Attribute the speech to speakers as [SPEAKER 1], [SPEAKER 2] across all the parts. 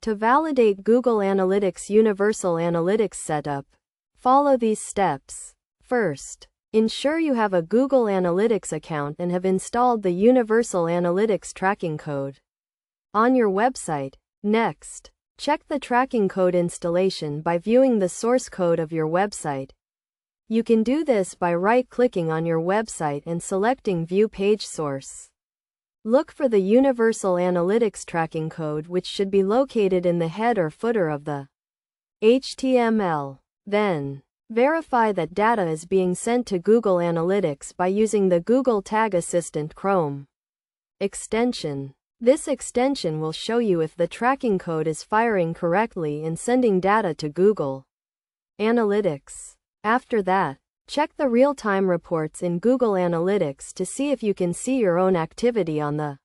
[SPEAKER 1] To validate Google Analytics Universal Analytics Setup, follow these steps. First, ensure you have a Google Analytics account and have installed the Universal Analytics tracking code on your website. Next, check the tracking code installation by viewing the source code of your website. You can do this by right-clicking on your website and selecting View Page Source. Look for the Universal Analytics tracking code, which should be located in the head or footer of the HTML. Then, verify that data is being sent to Google Analytics by using the Google Tag Assistant Chrome extension. This extension will show you if the tracking code is firing correctly and sending data to Google Analytics. After that, check the real-time reports in Google Analytics to see if you can see your own activity on the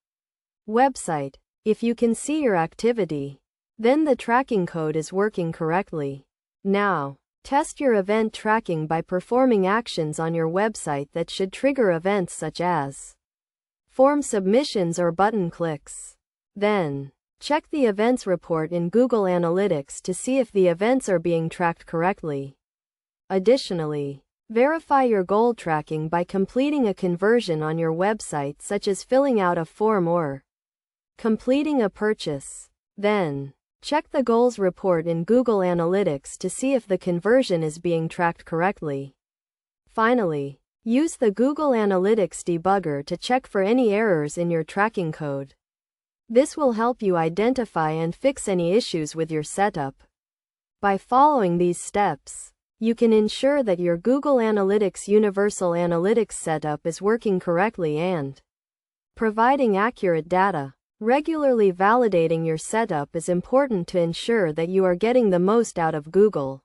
[SPEAKER 1] website. If you can see your activity, then the tracking code is working correctly. Now, test your event tracking by performing actions on your website that should trigger events such as form submissions or button clicks. Then, check the events report in Google Analytics to see if the events are being tracked correctly. Additionally, verify your goal tracking by completing a conversion on your website, such as filling out a form or completing a purchase. Then, check the goals report in Google Analytics to see if the conversion is being tracked correctly. Finally, use the Google Analytics debugger to check for any errors in your tracking code. This will help you identify and fix any issues with your setup. By following these steps, you can ensure that your Google Analytics Universal Analytics setup is working correctly and providing accurate data. Regularly validating your setup is important to ensure that you are getting the most out of Google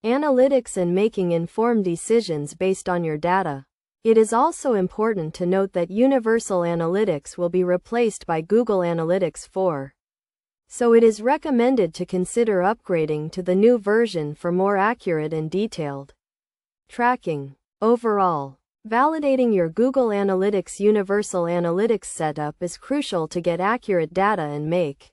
[SPEAKER 1] Analytics and making informed decisions based on your data. It is also important to note that Universal Analytics will be replaced by Google Analytics 4. So it is recommended to consider upgrading to the new version for more accurate and detailed tracking. Overall, validating your Google Analytics Universal Analytics setup is crucial to get accurate data and make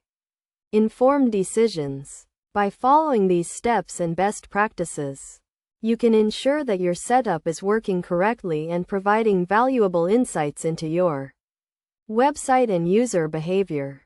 [SPEAKER 1] informed decisions. By following these steps and best practices, you can ensure that your setup is working correctly and providing valuable insights into your website and user behavior.